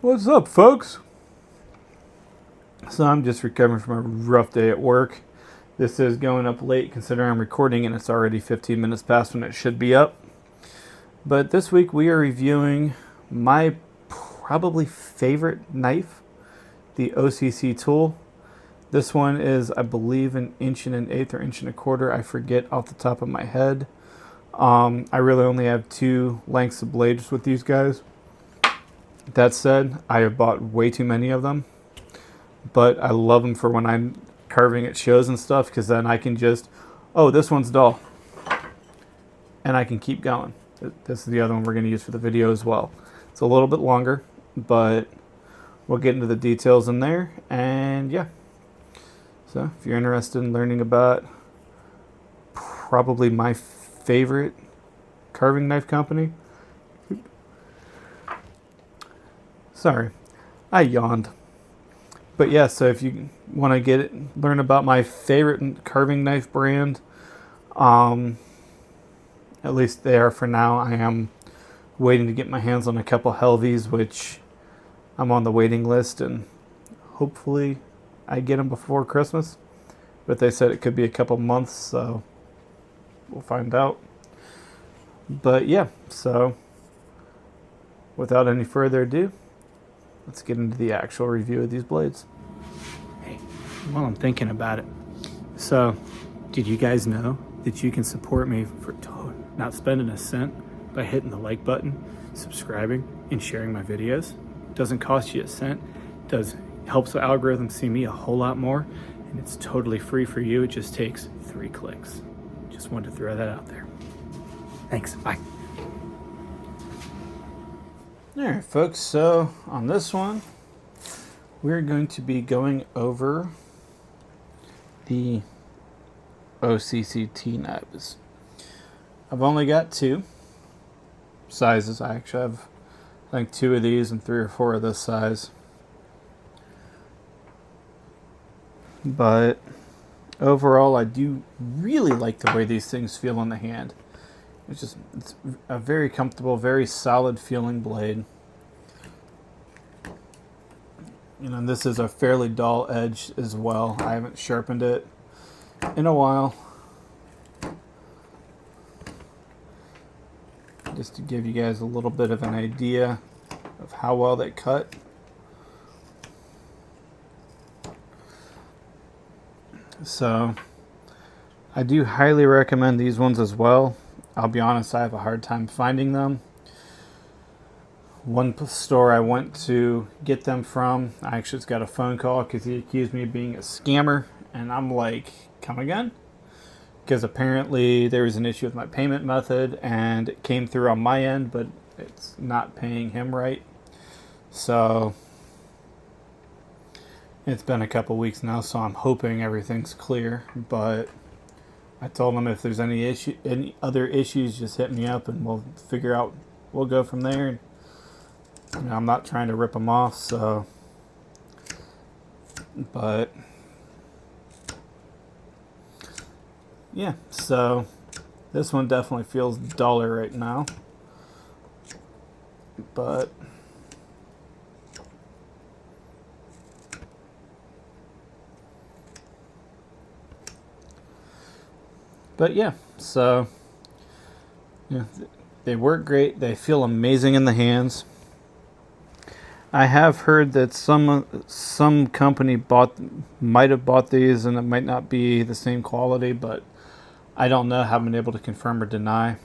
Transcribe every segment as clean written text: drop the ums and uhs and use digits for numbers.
What's up, folks? So I'm just recovering from a rough day at work. This is going up late considering I'm recording and it's already 15 minutes past when it should be up. But this week we are reviewing my probably favorite knife, the OCCT tool. This one is, I believe, an 1.125 or 1.25 inches. I forget off the top of my head. I really only have 2 lengths of blades with these guys. That said, I have bought way too many of them, but I love them for when I'm carving at shows and stuff, because then I can just, oh, this one's dull, and I can keep going. This is the other one we're going to use for the video as well. It's a little bit longer, but we'll get into the details in there, and yeah. So if you're interested in learning about probably my favorite carving knife company, sorry, I yawned. But yeah, so if you want to learn about my favorite carving knife brand, at least they are for now. I am waiting to get my hands on a couple Helvies, which I'm on the waiting list, and hopefully I get them before Christmas. But they said it could be a couple months, so we'll find out. But yeah, so without any further ado, let's get into the actual review of these blades. Hey, while I'm thinking about it, so did you guys know that you can support me for not spending a cent by hitting the like button, subscribing, and sharing my videos? Doesn't cost you a cent. Helps the algorithm see me a whole lot more, and it's totally free for you. It just takes 3 clicks. Just wanted to throw that out there. Thanks. Bye. Alright folks, so on this one we're going to be going over the OCCT knives. I've only got 2 sizes. I actually have, I think, 2 of these and 3 or 4 of this size. But overall, I do really like the way these things feel in the hand. It's a very comfortable, very solid feeling blade. You know, this is a fairly dull edge as well. I haven't sharpened it in a while. Just to give you guys a little bit of an idea of how well they cut. So I do highly recommend these ones as well. I'll be honest, I have a hard time finding them. One store I went to get them from, I actually just got a phone call because he accused me of being a scammer, and I'm like, come again? Because apparently there was an issue with my payment method and it came through on my end, but it's not paying him right. So it's been a couple weeks now, so I'm hoping everything's clear, but I told him if there's any other issues, just hit me up and we'll figure out, we'll go from there. You know, I'm not trying to rip them off, so, but yeah, so this one definitely feels duller right now, but yeah, so yeah, they work great. They feel amazing in the hands. I have heard that some company might have bought these, and it might not be the same quality, but I don't know. Haven't been able to confirm or deny.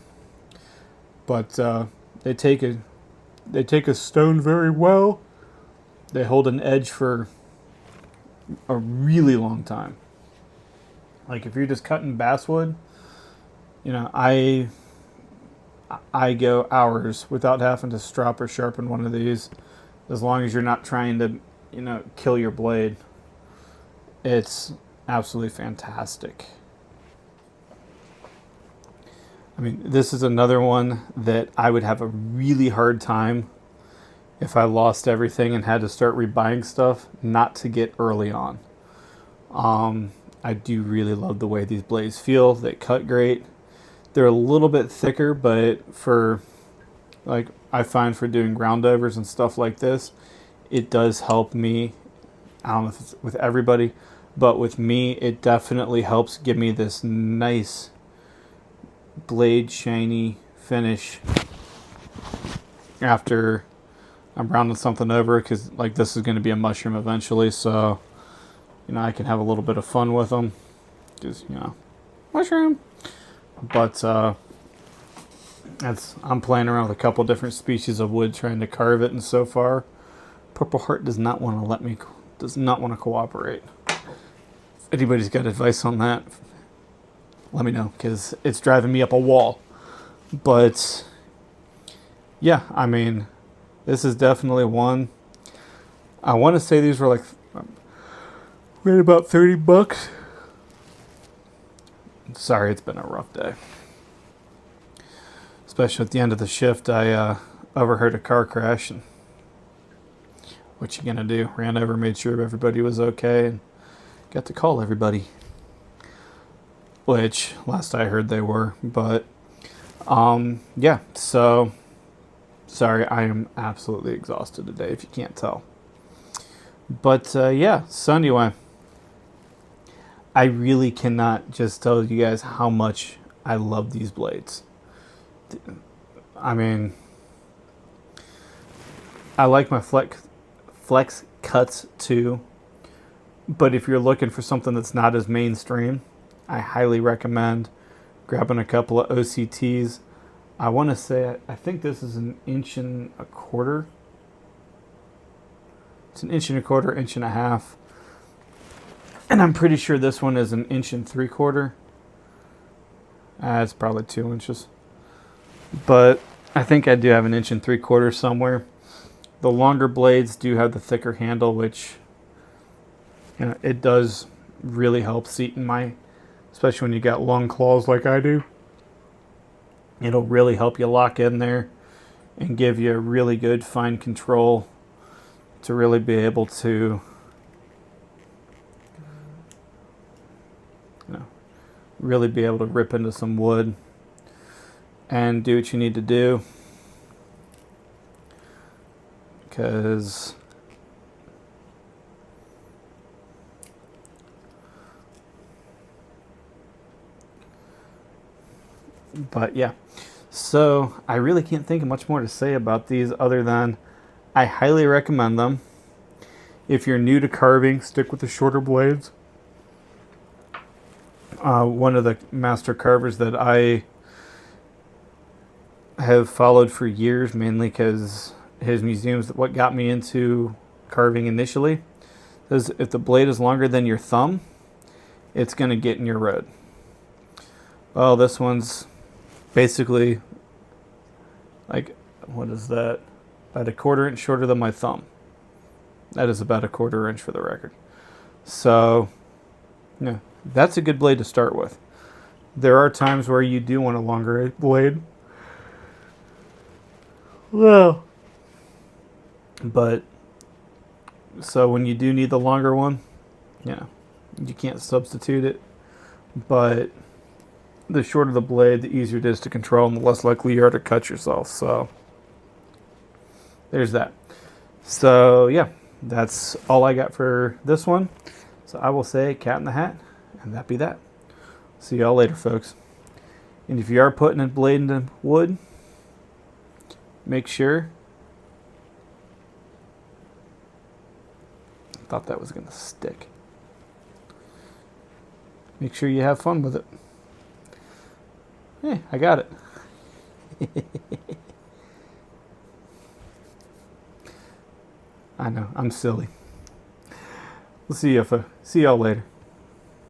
But they take a stone very well. They hold an edge for a really long time. Like if you're just cutting basswood, you know, I go hours without having to strop or sharpen one of these, as long as you're not trying to, you know, kill your blade. It's absolutely fantastic. I mean, this is another one that I would have a really hard time if I lost everything and had to start rebuying stuff not to get early on. I do really love the way these blades feel. They cut great. They're a little bit thicker, but for, like, I find for doing ground overs and stuff like this, it does help me. I don't know if it's with everybody, but with me, it definitely helps give me this nice blade shiny finish after I'm rounding something over, because like this is going to be a mushroom eventually, so you know I can have a little bit of fun with them, because you know mushroom. But I'm playing around with a couple different species of wood trying to carve it, and so far Purple Heart does not want to cooperate. If anybody's got advice on that, let me know, because it's driving me up a wall. But yeah, I mean, this is definitely one. I want to say these were like right about $30. Sorry, it's been a rough day. Especially at the end of the shift, I overheard a car crash. And what you gonna do? Ran over, made sure everybody was okay, and got to call everybody. Which, last I heard, they were. But, yeah, so sorry, I am absolutely exhausted today, if you can't tell. But, yeah, so anyway, I really cannot just tell you guys how much I love these blades. I mean, I like my flex cuts too, but if you're looking for something that's not as mainstream, I highly recommend grabbing a couple of OCTs. I want to say, I think this is 1.25 inches. It's 1.25 inches, 1.5 inches. And I'm pretty sure this one is 1.75 inches. It's probably 2 inches. But I think I do have 1.75 inches somewhere. The longer blades do have the thicker handle, which, you know, it does really help seat in my, especially when you got long claws like I do. It'll really help you lock in there and give you a really good fine control to really be able to, you know, really be able to rip into some wood and do what you need to do. Because but yeah, so I really can't think of much more to say about these other than I highly recommend them. If you're new to carving, stick with the shorter blades. One of the master carvers that I have followed for years, mainly because his museum's what got me into carving initially, says if the blade is longer than your thumb, it's going to get in your road. Well, this one's basically like, what is that? About 1/4 inch shorter than my thumb. That is about 1/4 inch for the record. So, yeah, that's a good blade to start with. There are times where you do want a longer blade. Well, but so when you do need the longer one, yeah, you can't substitute it. But the shorter the blade, the easier it is to control, and the less likely you are to cut yourself. So there's that. So yeah, that's all I got for this one. So I will say cat in the hat, and that be that. See y'all later, folks. And if you are putting a blade into wood, make sure. I thought that was going to stick. Make sure you have fun with it. Hey, I got it. I know, I'm silly. We'll see y'all later.